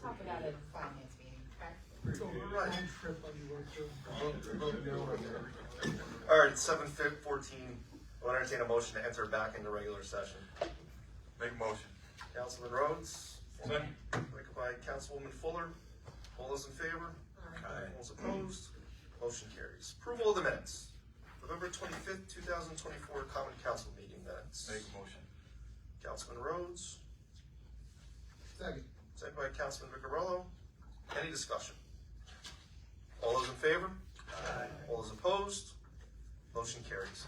talk about it in finance meeting, okay? Right. All right, 7:14. I'll entertain a motion to enter back into regular session. Make a motion. Councilman Rhodes, Second. second by Councilwoman Fuller. All those in favor? Aye. All those opposed? Motion carries. Approval of the minutes. November 25th, 2024 Common Council meeting minutes. Make a motion. Councilman Rhodes, Second. second by Councilman Vicarello. Any discussion? All those in favor? Aye. All those opposed? Motion carries.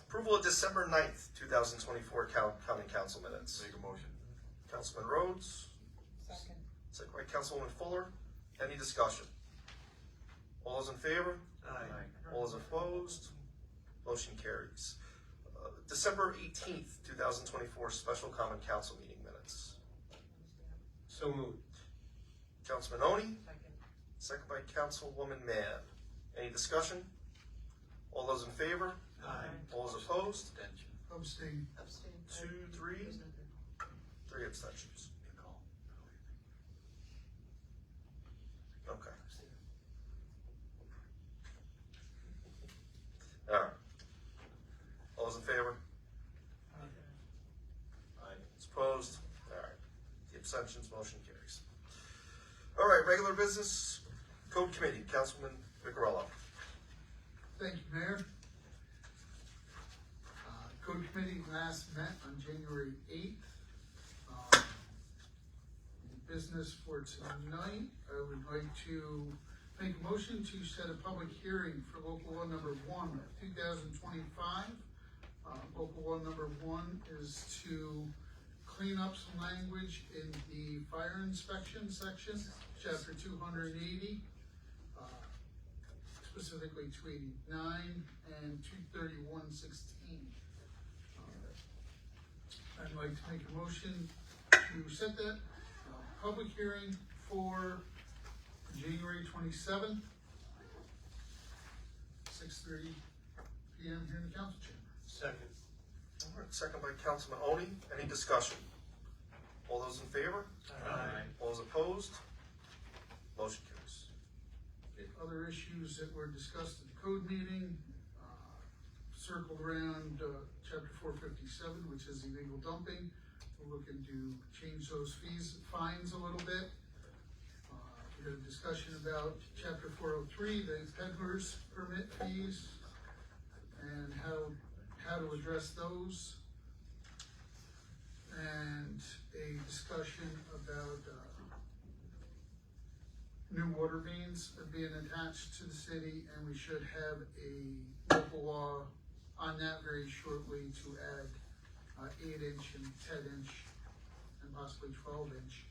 Approval of December 9th, 2024 Common Council minutes. Make a motion. Councilman Rhodes, Second. second by Councilwoman Fuller. Any discussion? All those in favor? Aye. All those opposed? Motion carries. December 18th, 2024 Special Common Council meeting minutes. So moved. Councilman Oni, Second. second by Councilwoman Mann. Any discussion? All those in favor? Aye. All those opposed? Abstention. Abstain. Abstain. 2, 3, 3 abstentions. Good call. Okay. All right. All those in favor? Aye. Opposed? All right. The abstentions, motion carries. All right, regular business, Code Committee, Councilman Vicarello. Thank you, Mayor. Code Committee last met on January 8th. The business for tonight, I would like to make a motion to set a public hearing for local law number 1 of 2025. Local law number 1 is to clean up some language in the fire inspection section, chapter 280, specifically 289 and 231.16. I'd like to make a motion to set that public hearing for January 27th, 6:30 p.m. here in the council chamber. Second. All right, second by Councilman Oni. Any discussion? All those in favor? Aye. All those opposed? Motion carries. Other issues that were discussed at the code meeting, circled around chapter 457, which is illegal dumping. We're looking to change those fines a little bit. We had a discussion about chapter 403, the peddlers permit fees, and how to address those. And a discussion about new water mains being attached to the city, and we should have a local law on that very shortly to add 8-inch and 10-inch and possibly 12-inch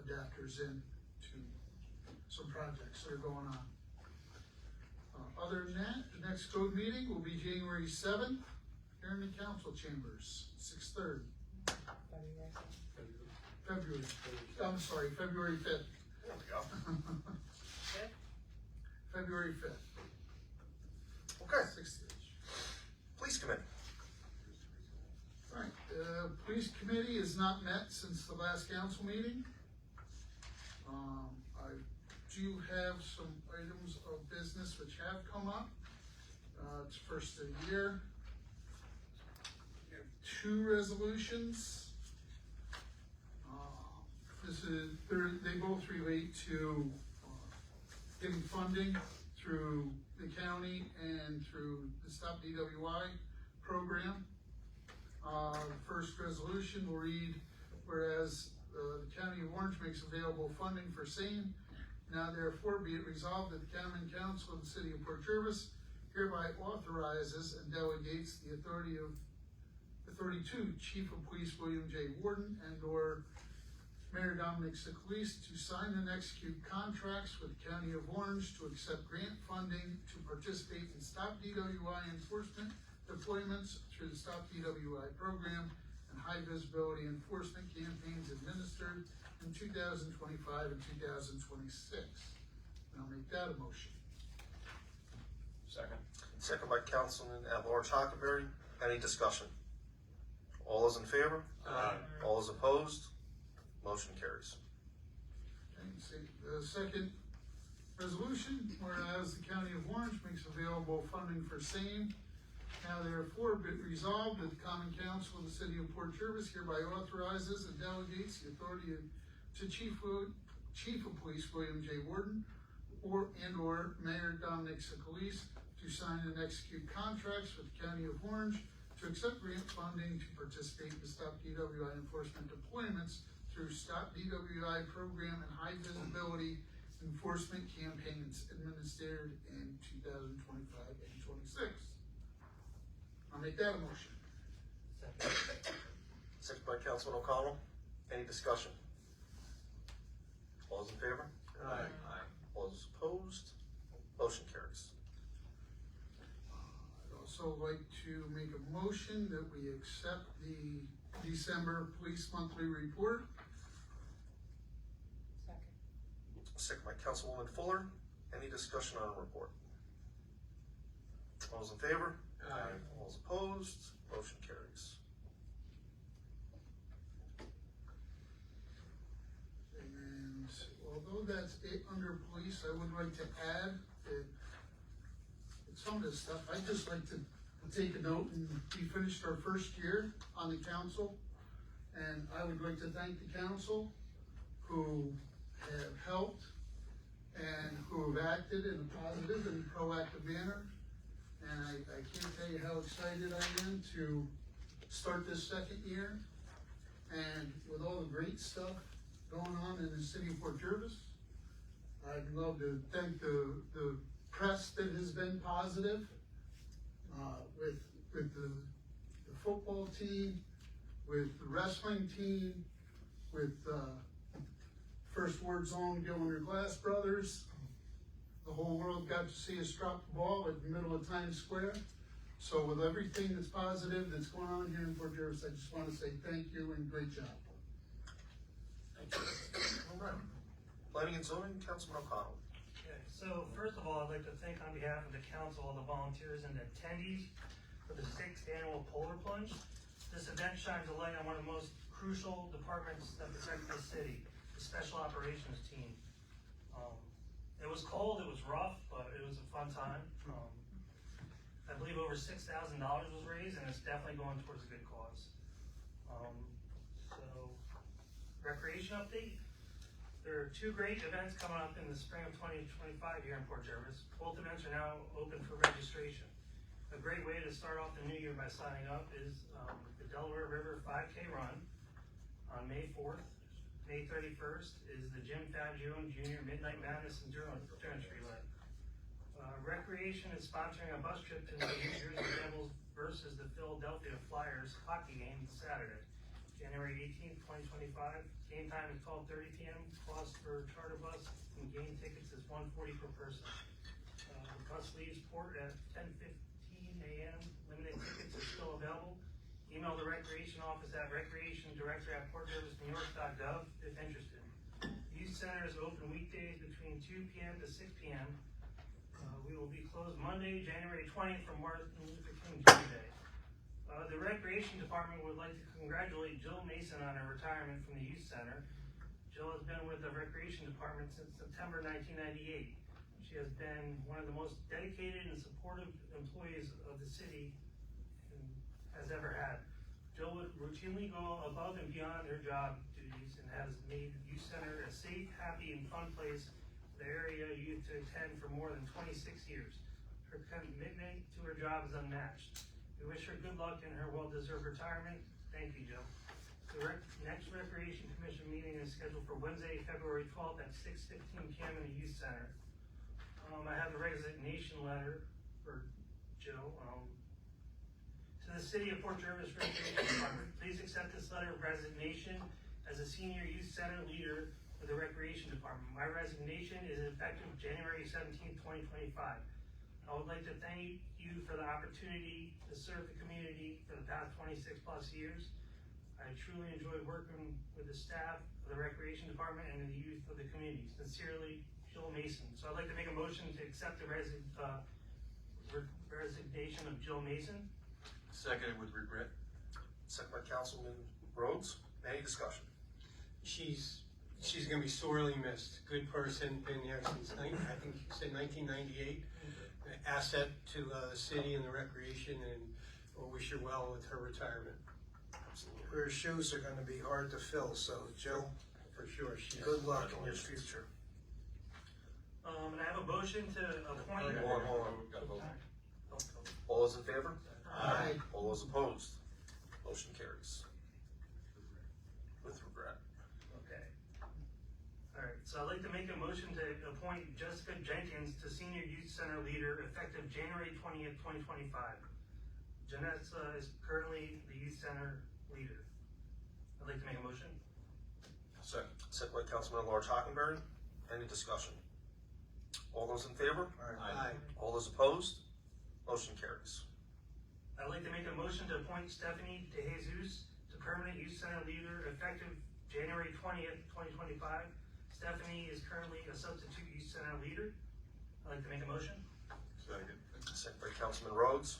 adapters in to some projects that are going on. Other than that, the next code meeting will be January 7th here in the council chambers, 6:30. February 5th. There we go. February 5th. Okay, 6:30. Police Committee. All right, the police committee has not met since the last council meeting. I do have some items of business which have come up. It's first of the year. We have 2 resolutions. They both relate to getting funding through the county and through the Stop DWI program. The first resolution will read, whereas the County of Orange makes available funding for same, now therefore be it resolved that the Common Council of the City of Port Jervis hereby authorizes and delegates the authority to Chief of Police William J. Warden and/or Mayor Dominic Sicalise to sign and execute contracts with the County of Orange to accept grant funding to participate in Stop DWI enforcement deployments through the Stop DWI program and high visibility enforcement campaigns administered in 2025 and 2026. And I'll make that a motion. Second. Second by Councilman at-large Hockenberry. Any discussion? All those in favor? Aye. All those opposed? Motion carries. Okay, the second resolution, whereas the County of Orange makes available funding for same, now therefore be it resolved that the Common Council of the City of Port Jervis hereby authorizes and delegates the authority to Chief of Police William J. Warden or Mayor Dominic Sicolis to sign and execute contracts with the County of Orange to accept grant funding to participate in the Stop DWI enforcement deployments through Stop DWI program and high visibility enforcement campaigns administered in 2025 and 26. I'll make that a motion. Second by Councilman O'Connell. Any discussion? All those in favor? Aye. All those opposed? Motion carries. I'd also like to make a motion that we accept the December Police Monthly Report. Second. Second by Councilwoman Fuller. Any discussion on the report? All those in favor? Aye. All those opposed? Motion carries. And although that's it under police, I would like to add that some of this stuff, I'd just like to take a note, and we finished our first year on the council. And I would like to thank the council who have helped and who have acted in a positive and proactive manner. And I can't tell you how excited I am to start this second year. And with all the great stuff going on in the city of Port Jervis, I'd love to thank the press that has been positive, with the football team, with the wrestling team, with First Word Zone Gillinder Glass Brothers. The whole world got to see us drop the ball at the middle of Times Square. So with everything that's positive that's going on here in Port Jervis, I just want to say thank you and great job. Thank you. All right. Planning and zoning, Councilman O'Connell. Okay, so first of all, I'd like to thank on behalf of the council, all the volunteers and attendees for the 6th annual Polar Plunge. This event shines a light on one of the most crucial departments that protect the city, the Special Operations Team. It was cold, it was rough, but it was a fun time. I believe over $6,000 was raised, and it's definitely going towards a good cause. So, recreation update. There are 2 great events coming up in the spring of 2025 here in Port Jervis. Both events are now open for registration. A great way to start off the new year by signing up is the Delaware River 5K Run on May 4th. May 31st is the Jim Fagione Jr. Midnight Madness Endurance Relay. Recreation is sponsoring a bus trip to the New Jersey Devils versus the Philadelphia Flyers hockey game Saturday, January 18th, 2025. Game time is 12:30 p.m. Cost for charter bus and game tickets is $140 per person. The bus leaves port at 10:15 a.m. Limited tickets are still available. Email the recreation office at recreationdirector@portjervisnewyork.gov if interested. Youth Center is open weekdays between 2 p.m. to 6 p.m. We will be closed Monday, January 20th for Martin Luther King Jr. Day. The Recreation Department would like to congratulate Jill Mason on her retirement from the Youth Center. Jill has been with the Recreation Department since September 1998. She has been one of the most dedicated and supportive employees of the city has ever had. Jill would routinely go above and beyond her job duties and has made Youth Center a safe, happy, and fun place for the area youth to attend for more than 26 years. Her commitment to her job is unmatched. We wish her good luck in her well-deserved retirement. Thank you, Jill. The next Recreation Commission meeting is scheduled for Wednesday, February 12th at 6:15 p.m. in the Youth Center. I have a resignation letter for Jill. To the City of Port Jervis Recreation Department, please accept this letter of resignation as a senior youth center leader for the Recreation Department. My resignation is effective January 17th, 2025. I would like to thank you for the opportunity to serve the community for the past 26 plus years. I truly enjoyed working with the staff of the Recreation Department and the youth of the community. Sincerely, Jill Mason. So I'd like to make a motion to accept the resignation of Jill Mason. Seconded with regret. Second by Councilman Rhodes. Any discussion? she's gonna be sorely missed. Good person, been here since I think you said 1998. Asset to the city and the recreation, and we'll wish her well with her retirement. Her shoes are gonna be hard to fill, so Joe, For sure, she's. good luck in your future. And I have a motion to appoint. Hold on. All those in favor? Aye. All those opposed? Motion carries. With regret. Okay. Alright, so I'd like to make a motion to appoint Jessica Jenkins to Senior Youth Center Leader effective January 20th, 2025. Janessa is currently the Youth Center Leader. I'd like to make a motion. Second. Second by Councilman at Large Hockenberry. Any discussion? All those in favor? Aye. All those opposed? Motion carries. I'd like to make a motion to appoint Stephanie DeJesus to permanent Youth Center Leader effective January 20th, 2025. Stephanie is currently a substitute Youth Center Leader. I'd like to make a motion. Second. Second by Councilman Rhodes.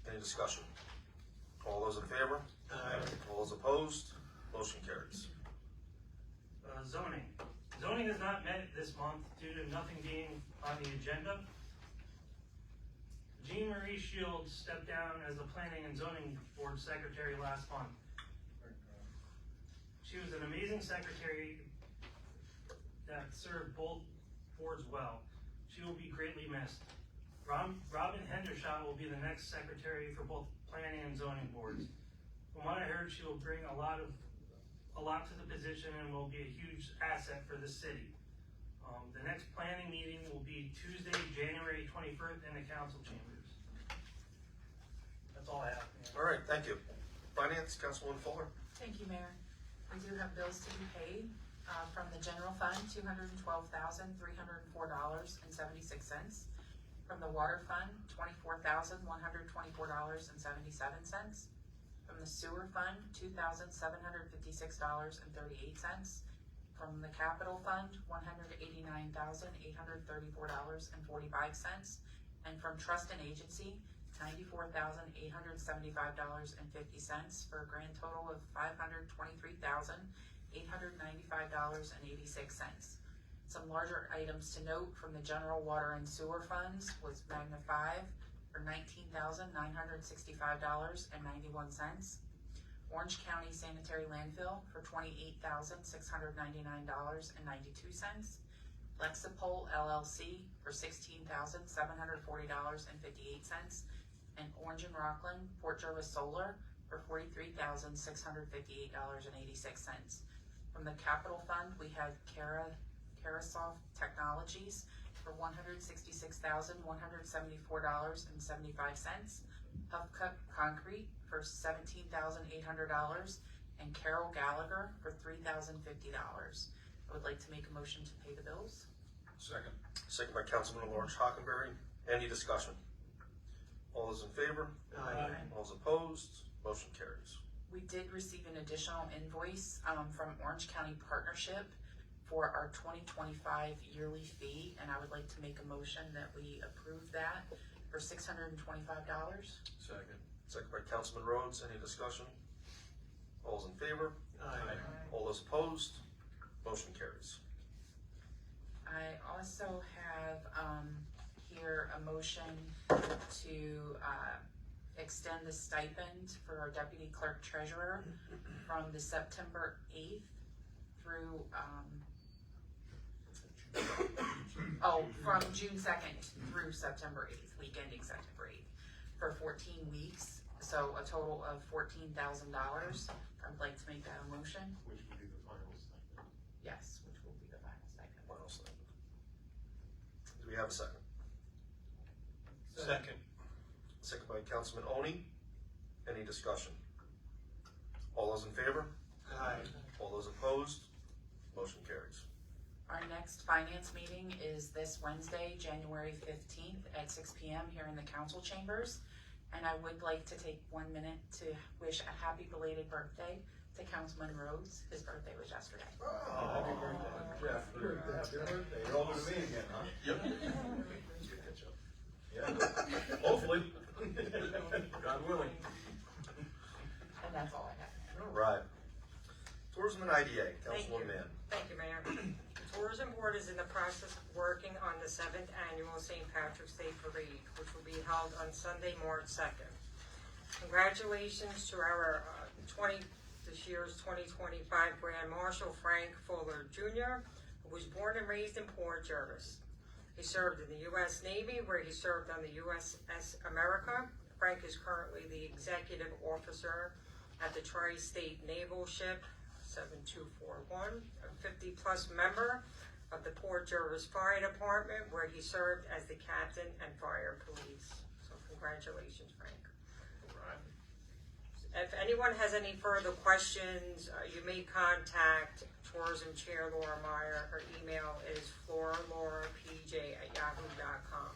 Any discussion? All those in favor? Aye. All those opposed? Motion carries. Zoning. Zoning has not met this month due to nothing being on the agenda. Jean Marie Shields stepped down as the Planning and Zoning Board Secretary last month. She was an amazing secretary that served both boards well. She will be greatly missed. Robin Hendershot will be the next secretary for both Planning and Zoning boards. From what I heard, she will bring a lot to the position and will be a huge asset for the city. The next planning meeting will be Tuesday, January 21st in the council chambers. That's all I have. Mayor. All right, thank you. Finance, Councilwoman Fuller. Thank you, Mayor. We do have bills to be paid, from the general fund, $212,304.76. From the water fund, $24,124.77. From the sewer fund, $2,756.38. From the capital fund, $189,834.45. And from trust and agency, $94,875.50 for a grand total of $523,895.86. Some larger items to note from the general water and sewer funds was Magna 5 for $19,965.91. Orange County Sanitary Landfill for $28,699.92. Lexipol LLC for $16,740.58. And Orange and Rockland Port Jervis Solar for $43,658.86. From the capital fund, we had Carasoft Technologies for $166,174.75. Huffcup Concrete for $17,800, and Carol Gallagher for $3,050. I would like to make a motion to pay the bills. Second. Second by Councilman at Large Hockenberry. Any discussion? All those in favor? Aye. All those opposed? Motion carries. We did receive an additional invoice from Orange County Partnership for our 2025 yearly fee, and I would like to make a motion that we approve that for $625. Second. Second by Councilman Rhodes. Any discussion? All those in favor? Aye. All those opposed? Motion carries. I also have here a motion to extend the stipend for our deputy clerk treasurer from the September 8th through from June 2nd through September 8th, week ending September 8th, for 14 weeks, so a total of $14,000. I'd like to make that a motion. Which would be the final stipend. Yes, which will be the final stipend. What else? Do we have a second? Second. Second by Councilman Oni. Any discussion? All those in favor? Aye. All those opposed? Motion carries. Our next finance meeting is this Wednesday, January 15th at 6 p.m. here in the council chambers. And I would like to take 1 minute to wish a happy belated birthday to Councilman Rhodes. His birthday was yesterday. Happy birthday. Jeff, happy birthday. You're older than me again, huh? Yep. Yeah. Hopefully. God willing. And that's all I have. All right. Tourism and IDA, Thank Councilwoman you. Mann. Thank you, Mayor. The Tourism Board is in the process of working on the 7th Annual St. Patrick's Day Parade, which will be held on Sunday, March 2nd. Congratulations to our this year's 2025 Grand Marshal, Frank Fuller Jr., who was born and raised in Port Jervis. He served in the U.S. Navy, where he served on the USS America. Frank is currently the executive officer at the Tri-State Naval Ship 7241, a 50-plus member of the Port Jervis Fire Department, where he served as the captain and fire police. So congratulations, Frank. If anyone has any further questions, you may contact Tourism Chair Laura Meyer. Her email is floralaurapj@yahoo.com.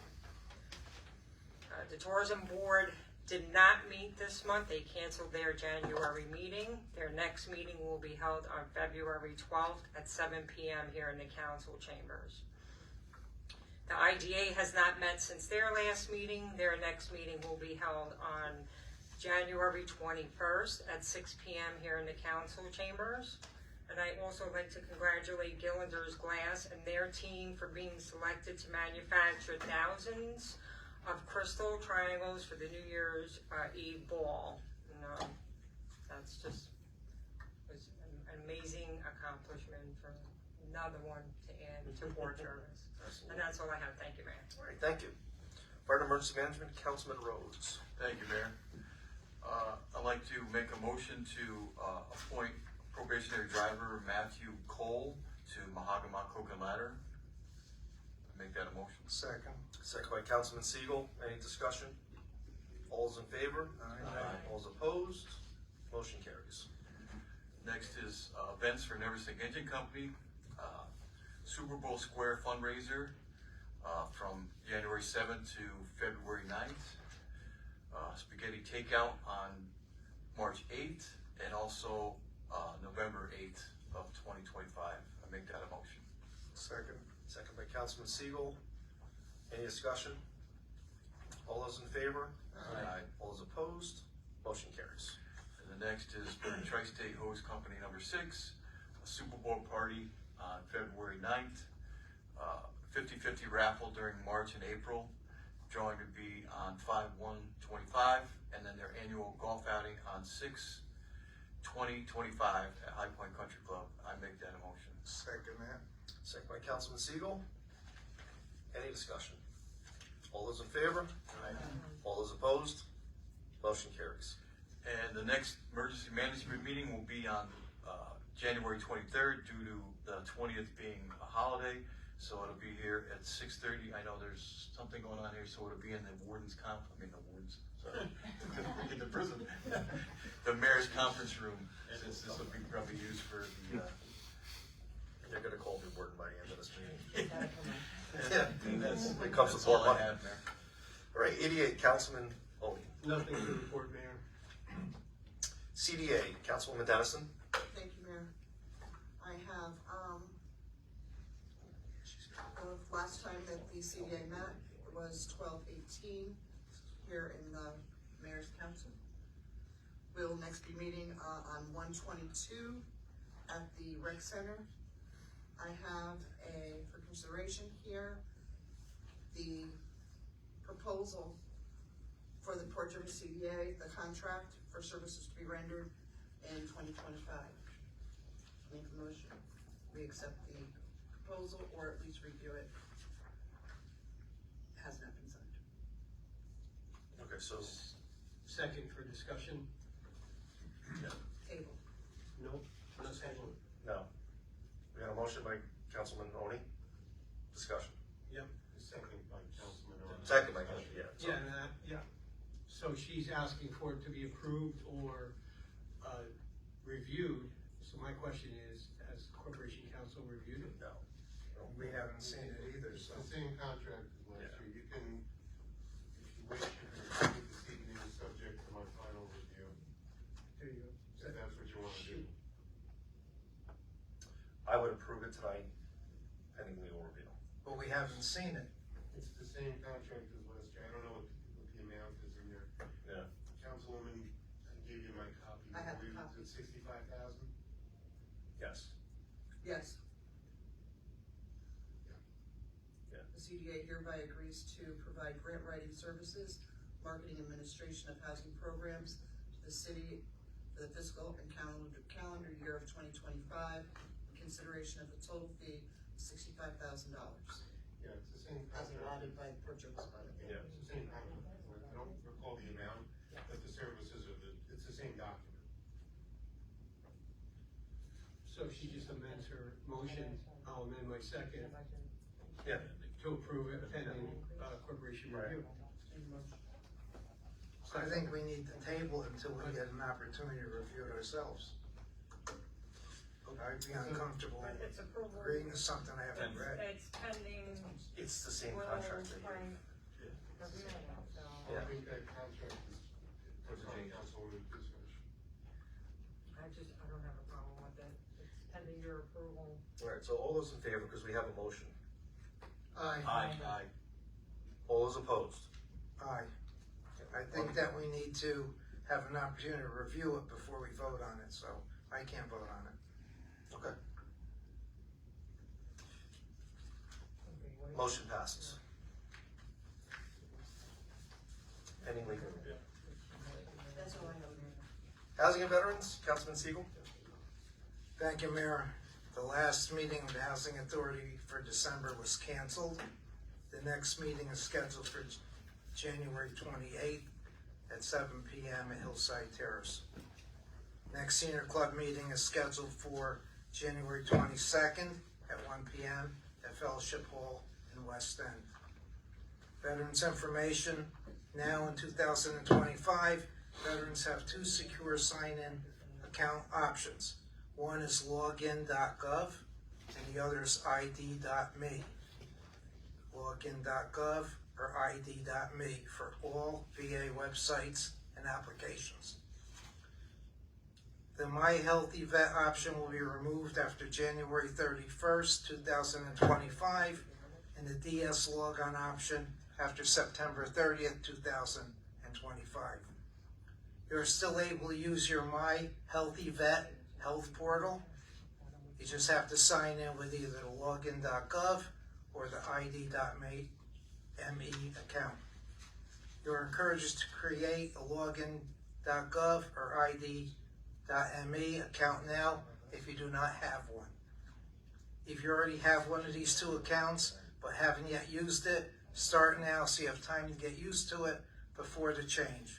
The Tourism Board did not meet this month. They canceled their January meeting. Their next meeting will be held on February 12th at 7 p.m. here in the council chambers. The IDA has not met since their last meeting. Their next meeting will be held on January 21st at 6 p.m. here in the council chambers. And I also like to congratulate Gillender's Glass and their team for being selected to manufacture thousands of crystal triangles for the New Year's Eve ball. And, that's just was an amazing accomplishment for another one to add to Port Jervis. And that's all I have. Thank you, Mayor. All right, thank you. Fire and Emergency Management, Councilman Rhodes. Thank you, Mayor. I'd like to make a motion to appoint probationary driver Matthew Cole to Mahogama Cook and Ladder. Make that a motion. Second. Second by Councilman Siegel. Any discussion? All those in favor? Aye. All those opposed? Motion carries. Next is events for Neversink Engine Company, Super Bowl Square fundraiser from January 7th to February 9th. Spaghetti takeout on March 8th and also November 8th of 2025. I make that a motion. Second. Second by Councilman Siegel. Any discussion? All those in favor? Aye. All those opposed? Motion carries. And the next is for the Tri-State Hose Company number 6, a Super Bowl party on February 9th, 50-50 raffle during March and April, drawing to be on 5/1/25, and then their annual golf outing on 6/20/25 at High Point Country Club. I make that a motion. Second that. Second by Councilman Siegel. Any discussion? All those in favor? All those opposed? Motion carries. And the next emergency management meeting will be on January 23rd due to the 20th being a holiday. So it'll be here at 6:30. I know there's something going on here, so it'll be in the in the prison. The mayor's conference room, since this will be probably used for the, They're gonna call me warden by the end of this meeting. that's, It comes that's with all more I money. have, Mayor. All right, 88, Councilman Odie. Nothing to report, Mayor. CDA, Councilwoman Dennison. Thank you, Mayor. I have, the last time that the CDA met was 12/18 here in the Mayor's Council. We'll next be meeting on 1/22 at the Rec Center. I have for consideration here, the proposal for the Port Jervis CDA, the contract for services to be rendered in 2025. Make a motion, we accept the proposal or at least review it. Has not been signed. Okay, so, Second for discussion? Table. Nope, no second. no. We got a motion by Councilman Odie. Discussion. Yep. Second by Councilman Odie. Second by Councilman, yeah. So- Yeah. So she's asking for it to be approved or reviewed. So my question is, has Corporation Council reviewed it? No. We haven't seen it either, so. The same contract as last Yeah. year. You can, if you wish, you can approve this evening, subject to my final review, There you go. if that's what you wanna do. I would approve it tonight, pending legal review. But we haven't seen it. It's the same contract as last year. I don't know what the amount is in there. Yeah. Councilwoman, I gave you my copy. I have the believe copy. it's at 65,000. Yes. Yes. Yeah. The CDA hereby agrees to provide grant writing services, marketing administration of housing programs to the city for the fiscal and calendar year of 2025, in consideration of a total fee of $65,000. Yeah, it's the same As contract. allotted by the purchase fund. Yeah. It's the same contract. I don't recall the amount, but the services are it's the same document. So if she just amends her motion, I'll amend my second Yeah. to approve it pending, corporation review. So I think we need to table it until we get an opportunity to review it ourselves. I'd be uncomfortable But it's approval. agreeing to something I haven't read. It's pending. It's the same will contract that find- you. review, so. Yeah. I think that contract is, for town council would be finished. I don't have a problem with it. It's pending your approval. All right, so all those in favor, because we have a motion. Aye. Aye. All those opposed? Aye. I think that we need to have an opportunity to review it before we vote on it, so I can't vote on it. Okay. Motion passes. Pending legal review. That's all I have. Housing and Veterans, Councilman Siegel? Thank you, Mayor. The last meeting of the Housing Authority for December was canceled. The next meeting is scheduled for January 28th at 7 p.m. at Hillside Terrace. Next Senior Club meeting is scheduled for January 22nd at 1 p.m. at Fellowship Hall in West End. Veterans information, now in 2025, veterans have two secure sign-in account options. One is login.gov and the other is id.me. Login.gov or id.me for all VA websites and applications. The My Healthy Vet option will be removed after January 31st, 2025, and the DS Logon option after September 30th, 2025. You're still able to use your My Healthy Vet health portal. You just have to sign in with either the login.gov or the id.me account. You're encouraged to create a login.gov or id.me account now if you do not have one. If you already have one of these two accounts but haven't yet used it, start now so you have time to get used to it before the change.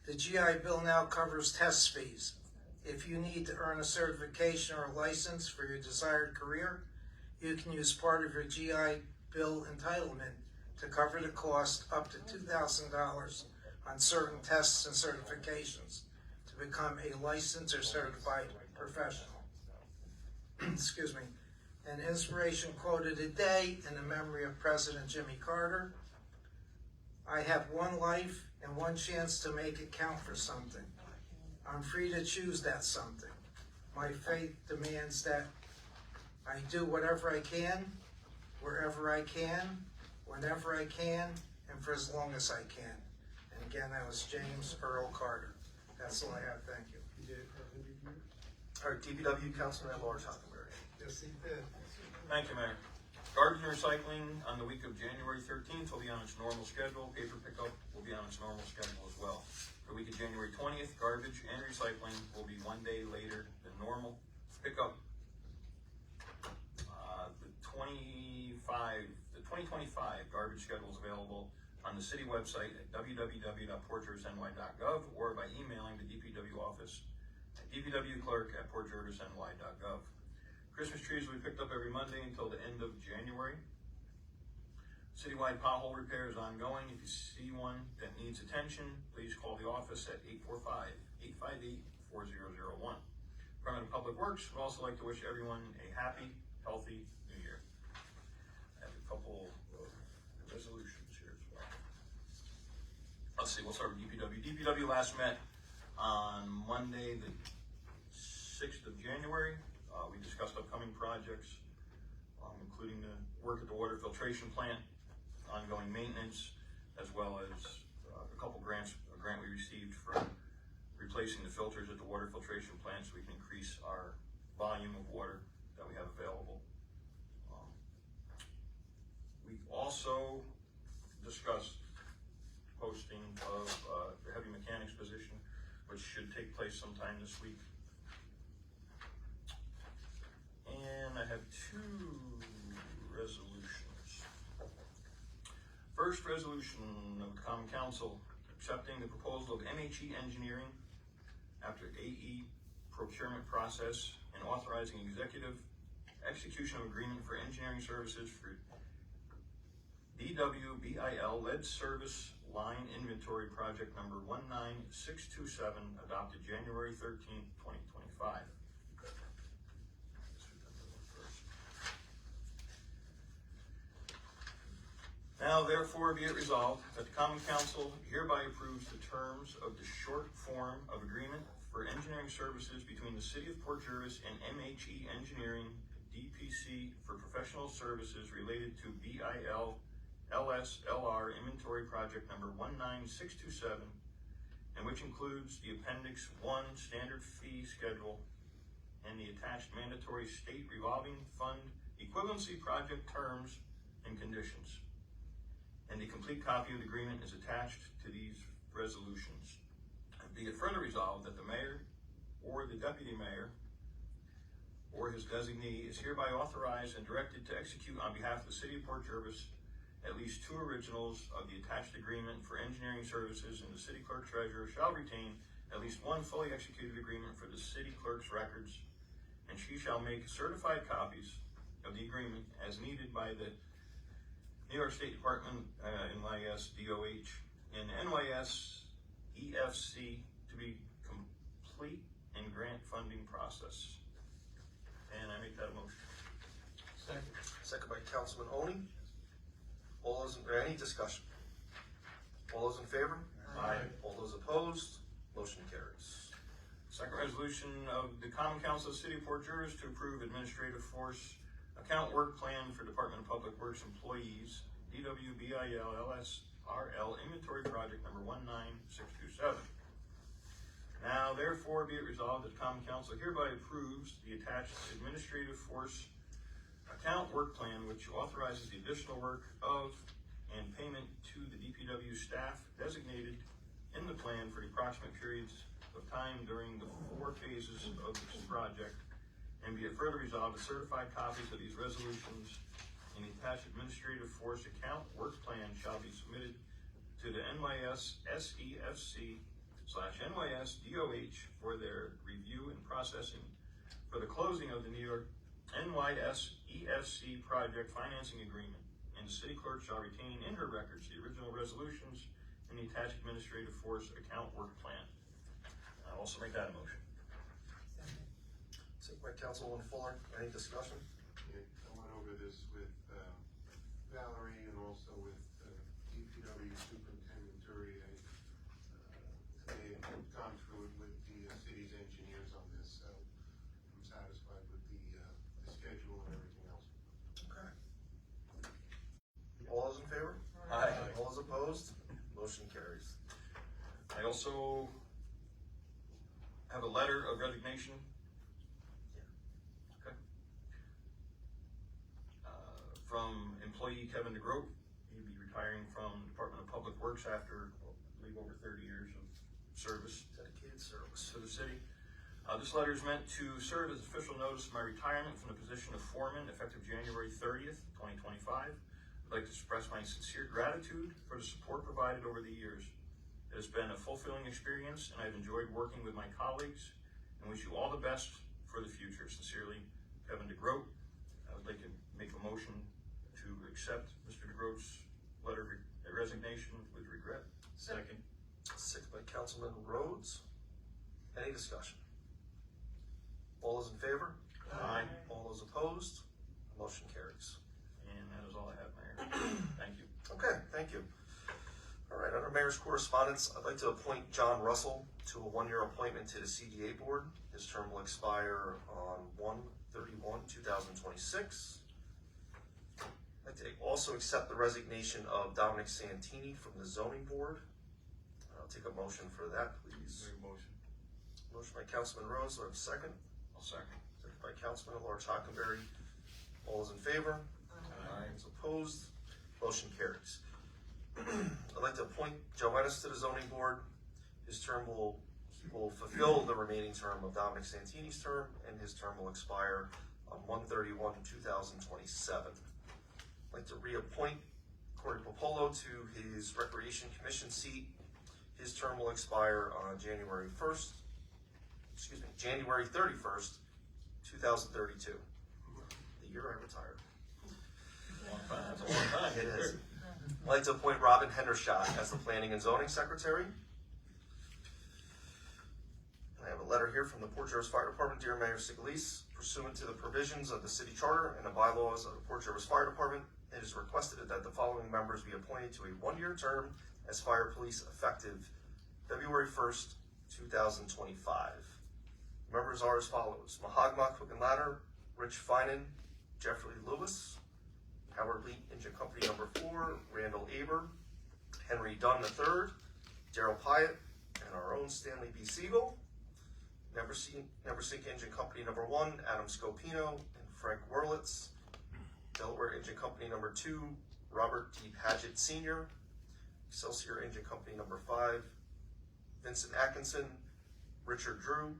The GI Bill now covers test fees. If you need to earn a certification or a license for your desired career, you can use part of your GI Bill entitlement to cover the cost up to $2,000 on certain tests and certifications to become a licensed or certified professional. Excuse me. An inspiration quote of the day in the memory of President Jimmy Carter: I have one life and one chance to make it count for something. I'm free to choose that something. My faith demands that I do whatever I can, wherever I can, whenever I can, and for as long as I can. And again, that was James Earl Carter. That's all I have. Thank you. You did it for 100 years? All right, DPW Councilman at Large Hockenberry. Yes, he did. Thank you, Mayor. Garbage and recycling on the week of January 13th will be on its normal schedule. Paper pickup will be on its normal schedule as well. The week of January 20th, garbage and recycling will be one day later than normal. Pickup, the 2025 garbage schedule is available on the city website at www.portjervisny.gov or by emailing the DPW office at dpwclerk@portjervisny.gov. Christmas trees will be picked up every Monday until the end of January. Citywide pothole repair is ongoing. If you see one that needs attention, please call the office at 845-858-4001. Department of Public Works would also like to wish everyone a happy, healthy New Year. I have a couple of resolutions here as well. Let's see, we'll start with DPW. DPW last met on Monday, the 6th of January. We discussed upcoming projects, including the work at the water filtration plant, ongoing maintenance, as well as a couple grants. A grant we received from replacing the filters at the water filtration plant so we can increase our volume of water that we have available. We also discussed posting of the heavy mechanics position, which should take place sometime this week. And I have two resolutions. First resolution of the Common Council accepting the proposal of MHE Engineering after AE procurement process and authorizing executive execution of agreement for engineering services for DWBIL lead service line inventory project number 19627 adopted January 13th, 2025. Now therefore be it resolved that the Common Council hereby approves the terms of the short form of agreement for engineering services between the City of Port Jervis and MHE Engineering DPC for professional services related to BIL LSLR inventory project number 19627, and which includes the Appendix 1 standard fee schedule and the attached mandatory state revolving fund equivalency project terms and conditions. And the complete copy of the agreement is attached to these resolutions. And be it further resolved that the mayor or the deputy mayor or his designee is hereby authorized and directed to execute on behalf of the City of Port Jervis at least 2 originals of the attached agreement for engineering services, and the city clerk treasurer shall retain at least 1 fully executed agreement for the city clerk's records, and she shall make certified copies of the agreement as needed by the New York State Department, NYS DOH, and NYS EFC to be complete in grant funding process. And I make that a motion. Second. Second by Councilman Oni. All those, any discussion? All those in favor? Aye. All those opposed? Motion carries. Second resolution of the Common Council of the City of Port Jervis to approve administrative force account work plan for Department of Public Works employees, DWBIL LSRL inventory project number 19627. Now therefore be it resolved that the Common Council hereby approves the attached administrative force account work plan, which authorizes the additional work of and payment to the DPW staff designated in the plan for the approximate periods of time during the 4 phases of this project. And be it further resolved that certified copies of these resolutions and the attached administrative force account work plan shall be submitted to the NYS SEFC/NYS DOH for their review and processing for the closing of the New York NYS EFC project financing agreement, and the city clerk shall retain in her records the original resolutions and the attached administrative force account work plan. I'll also make that a motion. Second by Councilwoman Fuller. Any discussion? Yeah, I went over this with Valerie and also with DPW Superintendent Duryea. They've gone through it with the city's engineers on this, so I'm satisfied with the schedule and everything else. Okay. All those in favor? Aye. All those opposed? Motion carries. I also have a letter of resignation. Okay. From employee Kevin DeGroat. He'll be retiring from Department of Public Works after, I believe, over 30 years of service. Dedicated service. To the city. This letter is meant to serve as official notice of my retirement from the position of foreman effective January 30th, 2025. I'd like to express my sincere gratitude for the support provided over the years. It has been a fulfilling experience, and I've enjoyed working with my colleagues, and wish you all the best for the future. Sincerely, Kevin DeGroat. I would like to make a motion to accept Mr. DeGroat's letter of resignation with regret. Second. Second by Councilman Rhodes. Any discussion? All those in favor? Aye. All those opposed? Motion carries. And that is all I have, Mayor. Thank you. Okay, thank you. All right, under Mayor's correspondence, I'd like to appoint John Russell to a 1-year appointment to the CDA Board. His term will expire on 1/31/2026. I'd like to also accept the resignation of Dominic Santini from the Zoning Board. I'll take a motion for that, please. Make a motion. Motion by Councilman Rose, do I have a second? I'll second. Second by Councilman at-large Hockenberry. All those in favor? Aye. Those opposed? Motion carries. I'd like to appoint Joe Ennis to the zoning board. His term he will fulfill the remaining term of Dominic Santini's term, and his term will expire on 1/31/2027. I'd like to reappoint Corey Popolo to his Recreation Commission seat. His term will expire on January 31st, 2032. The year I retired. That's a long time. It is. I'd like to appoint Robin Hendershot as the Planning and Zoning Secretary. I have a letter here from the Port Jervis Fire Department. Dear Mayor Sigalise, pursuant to the provisions of the city charter and the bylaws of the Port Jervis Fire Department, it is requested that the following members be appointed to a one-year term as fire police effective February 1st, 2025. Members are as follows: Mahagma Cook and Ladder, Rich Finan, Jeffrey Lewis, Howard Lee Engine Company number 4, Randall Aber, Henry Dunn III, Daryl Pyatt, and our own Stanley B. Siegel. Never Sink Engine Company number 1, Adam Scopino and Frank Wurlitz. Delaware Engine Company number 2, Robert D. Paget Sr. Excelsior Engine Company number 5, Vincent Atkinson, Richard Drew,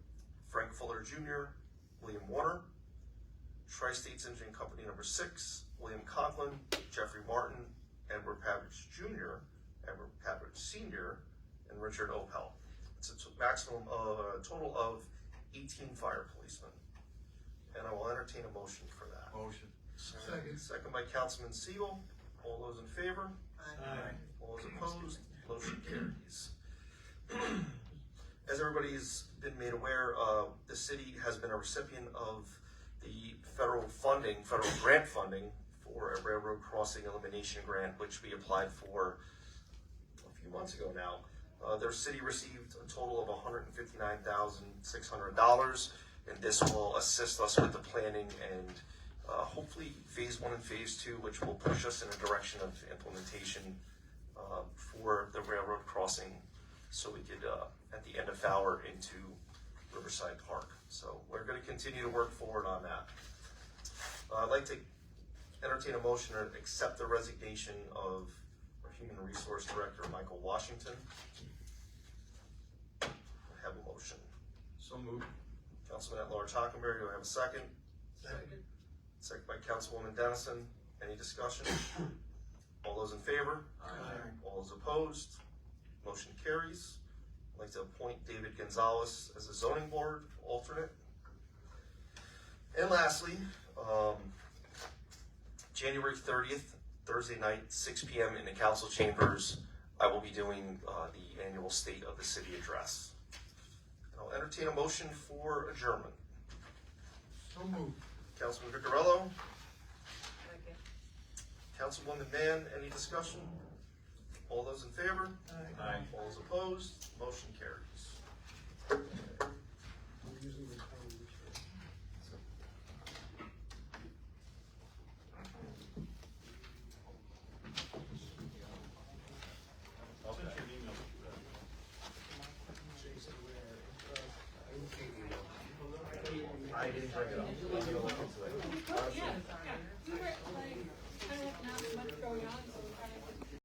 Frank Fuller Jr., William Warner. Tri-States Engine Company number 6, William Conklin, Jeffrey Martin, Edward Pavage Jr., Edward Pavage Sr., and Richard Opel. It's a total of 18 fire policemen. And I will entertain a motion for that. Motion. Second. Second by Councilman Siegel. All those in favor? Aye. All those opposed? Motion carries. As everybody's been made aware, the city has been a recipient of the federal grant funding for a railroad crossing elimination grant, which we applied for a few months ago now. Their city received a total of $159,600, and this will assist us with the planning and hopefully phase 1 and phase 2, which will push us in a direction of implementation for the railroad crossing, so we could, at the end of Fowler, into Riverside Park. So we're going to continue to work forward on that. I'd like to entertain a motion to accept the resignation of our Human Resource Director, Michael Washington. I have a motion. So moved. Councilman at-large Hockenberry, do I have a second? Second. Second by Councilwoman Dennison. Any discussion? All those in favor? Aye. All those opposed? Motion carries. I'd like to appoint David Gonzalez as the zoning board alternate. And lastly, January 30th, Thursday night, 6 p.m. in the council chambers, I will be doing the annual State of the City address. And I'll entertain a motion for adjournment. So moved. Councilman Vicarello, Councilwoman Mann, any discussion? All those in favor? Aye. All those opposed? Motion carries. I'll send you an email. I didn't bring it up.